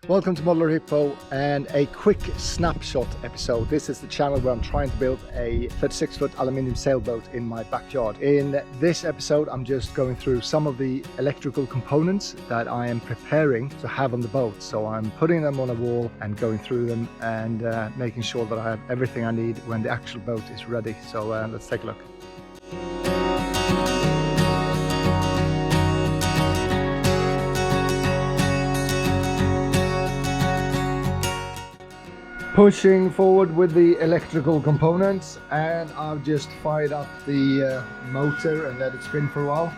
Welcome to Modular Hippo and a quick snapshot episode. This is the channel where I'm trying to build a 36-foot aluminium sailboat in my backyard. In this episode, I'm just going through some of the electrical components that I am preparing to have on the boat. So I'm putting them on a wall and going through them and making sure that I have everything I need when the actual boat is ready. So let's take a look. Pushing forward with the electrical components, and I've just fired up the motor and let it spin for a while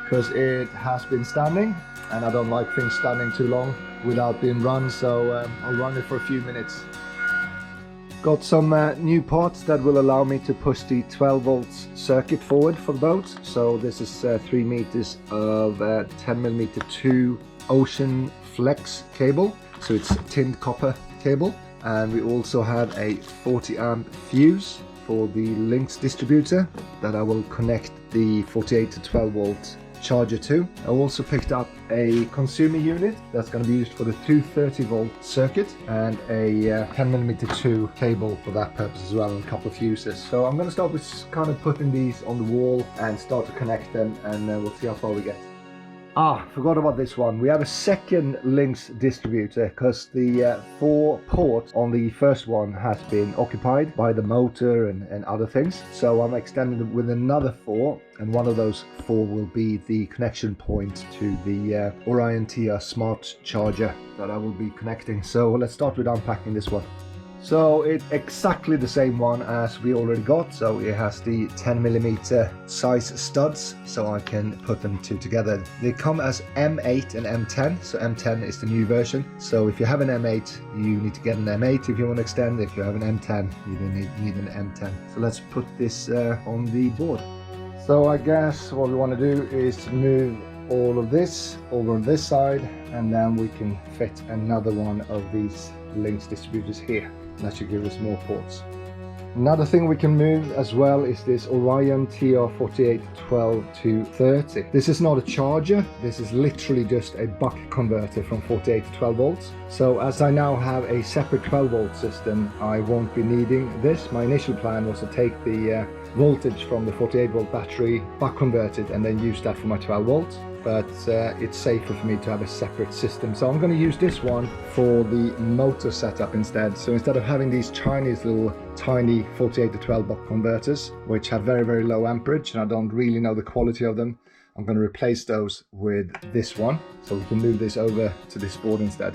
because it has been standing and I don't like things standing too long without being run, so I'll run it for a few minutes. Got some new parts that will allow me to push the 12 volts circuit forward for the boat. So this is 3 meters of 10mm 2 Ocean Flex cable, so it's tinned copper cable. And we also have a 40 amp fuse for the Lynx distributor that I will connect the 48 to 12 volt charger to. I also picked up a consumer unit that's going to be used for the 230 volt circuit and a 10mm 2 cable for that purpose as well, and a couple of fuses. So I'm going to start with kind of putting these on the wall and start to connect them, and we'll see how far we get. Forgot about this one. We have a second Lynx distributor because the 4 ports on the first one has been occupied by the motor and other things. So I'm extending it with another 4, and one of those 4 will be the connection point to the Orion-Tr smart charger that I will be connecting. So let's start with unpacking this one. So it's exactly the same one as we already got. So it has the 10mm size studs, so I can put them two together. They come as M8 and M10, so M10 is the new version. So if you have an M8, you need to get an M8 if you want to extend. If you have an M10, you need an M10. So let's put this on the board. So I guess what we want to do is move all of this over on this side, and then we can fit another one of these Lynx distributors here. That should give us more ports. Another thing we can move as well is this Orion-Tr 48 12 to 30. This is not a charger, this is literally just a buck converter from 48 to 12 volts. So as I now have a separate 12 volt system, I won't be needing this. My initial plan was to take the voltage from the 48 volt battery, buck convert it, and then use that for my 12 volts. But it's safer for me to have a separate system. So I'm going to use this one for the motor setup instead. So instead of having these Chinese little tiny 48 to 12 buck converters, which have very, very low amperage, and I don't really know the quality of them, I'm going to replace those with this one. So we can move this over to this board instead.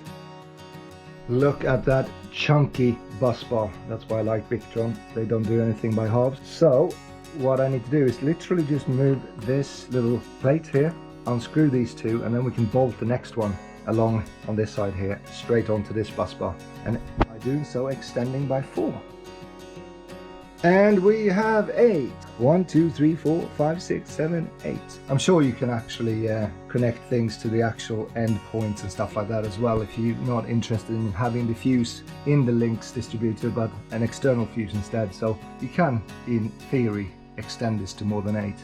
Look at that chunky bus bar. That's why I like Victron. They don't do anything by halves. So what I need to do is literally just move this little plate here, unscrew these two, and then we can bolt the next one along on this side here straight onto this bus bar, and by doing so extending by 4. And we have 8. 1 2 3 4 5 6 7 8. I'm sure you can actually connect things to the actual end points and stuff like that as well if you're not interested in having the fuse in the Lynx distributor but an external fuse instead. So you can in theory extend this to more than 8.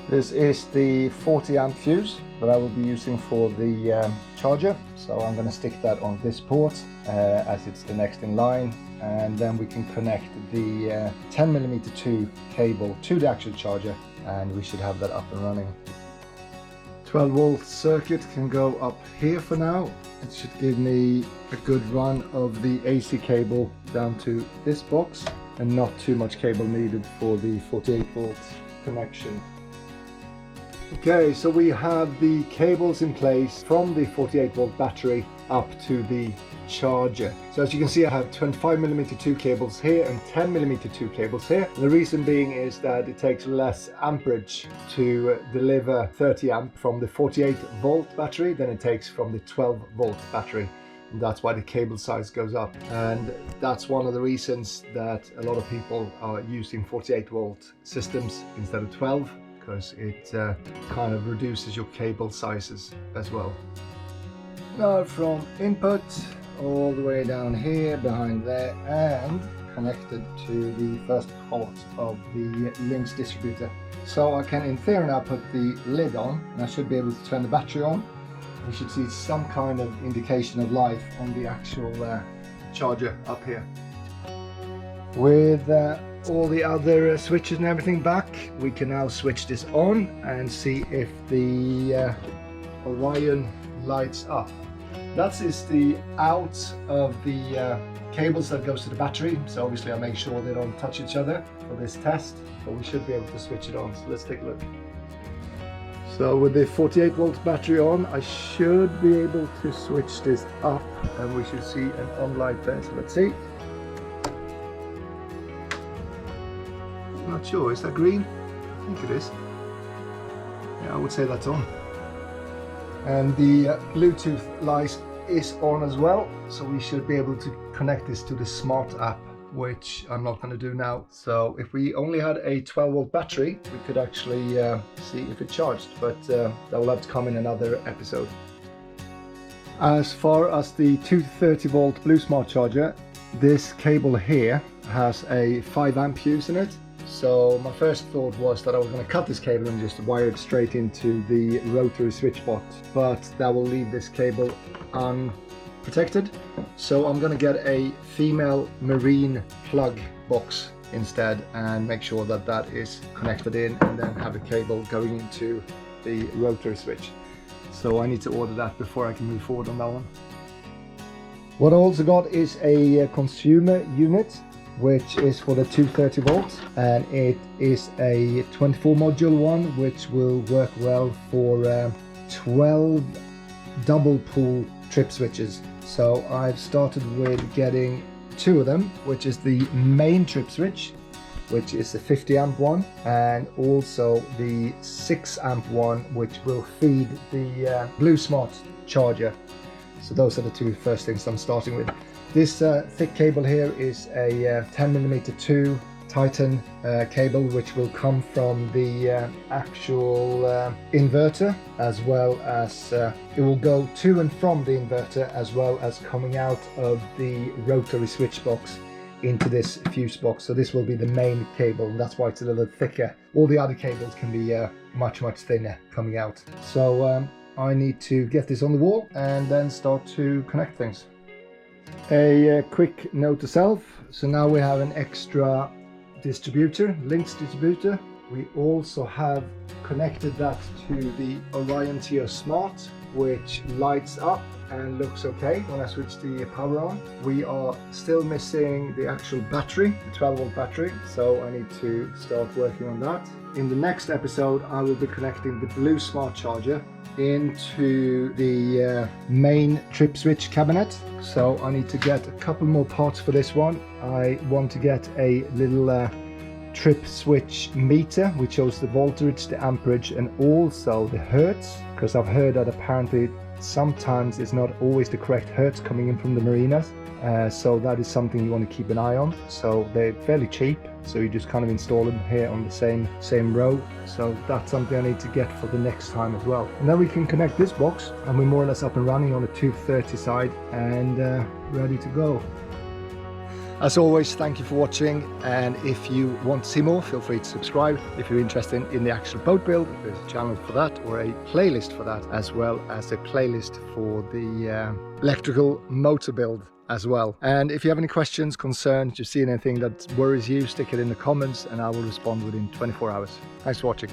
This is the 40 amp fuse that I will be using for the charger. So I'm going to stick that on this port as it's the next in line. And then we can connect the 10mm 2 cable to the actual charger, and we should have that up and running. 12 volt circuit can go up here for now. It should give me a good run of the AC cable down to this box, and not too much cable needed for the 48 volt connection. Okay, so we have the cables in place from the 48 volt battery up to the charger. So as you can see, I have 25mm 2 cables here and 10mm 2 cables here. The reason being is that it takes less amperage to deliver 30 amp from the 48 volt battery than it takes from the 12 volt battery. And that's why the cable size goes up, and that's one of the reasons that a lot of people are using 48 volt systems instead of 12, because it kind of reduces your cable sizes as well. Now from input all the way down here behind there and connected to the first port of the Lynx distributor. So I can in theory now put the lid on, and I should be able to turn the battery on we should see some kind of indication of life on the actual charger up here. With all the other switches and everything back, we can now switch this on and see if the Orion lights up. That is the out of the cables that goes to the battery, so obviously I'll make sure they don't touch each other for this test, but we should be able to switch it on. So let's take a look. So with the 48 volt battery on, I should be able to switch this up and we should see an on light there. So let's see. I'm not sure, is that green? I think it is. Yeah, I would say that's on. And the Bluetooth light is on as well, so we should be able to connect this to the smart app, which I'm not going to do now. So if we only had a 12 volt battery, we could actually see if it charged, but that will have to come in another episode. As far as the 230 volt Blue Smart charger, this cable here has a 5 amp fuse in it. So my first thought was that I was going to cut this cable and just wire it straight into the rotary switch box, but that will leave this cable unprotected. So I'm going to get a female marine plug box instead and make sure that that is connected in, and then have a cable going into the rotary switch. So I need to order that before I can move forward on that one. What I also got is a consumer unit, which is for the 230 volts, and it is a 24 module one, which will work well for 12 double pool trip switches. So I've started with getting 2 of them, which is the main trip switch, which is the 50 amp one, and also the 6 amp one, which will feed the Blue Smart charger. So those are the 2 first things I'm starting with. This thick cable here is a 10mm 2 Titan cable, which will come from the actual inverter, as well as it will go to and from the inverter, as well as coming out of the rotary switch box into this fuse box. So this will be the main cable, and that's why it's a little thicker. All the other cables can be much thinner coming out. So I need to get this on the wall and then start to connect things. A quick note to self. So now we have an extra distributor, Lynx distributor. We also have connected that to the Orion-Tr Smart, which lights up and looks okay when I switch the power on. We are still missing the actual battery, the 12 volt battery, so I need to start working on that. In the next episode, I will be connecting the Blue Smart charger into the main trip switch cabinet. So I need to get a couple more parts for this one. I want to get a little trip switch meter, which shows the voltage, the amperage, and also the hertz, because I've heard that apparently sometimes it's not always the correct hertz coming in from the marinas. So that is something you want to keep an eye on. So they're fairly cheap, so you just kind of install them here on the same row. So that's something I need to get for the next time as well. And then we can connect this box, and we're more or less up and running on the 230 side and ready to go. As always, thank you for watching, and if you want to see more, feel free to subscribe. If you're interested in the actual boat build, there's a channel for that, or a playlist for that, as well as a playlist for the electrical motor build as well. And if you have any questions, concerns, you see anything that worries you, stick it in the comments and I will respond within 24 hours. Thanks for watching.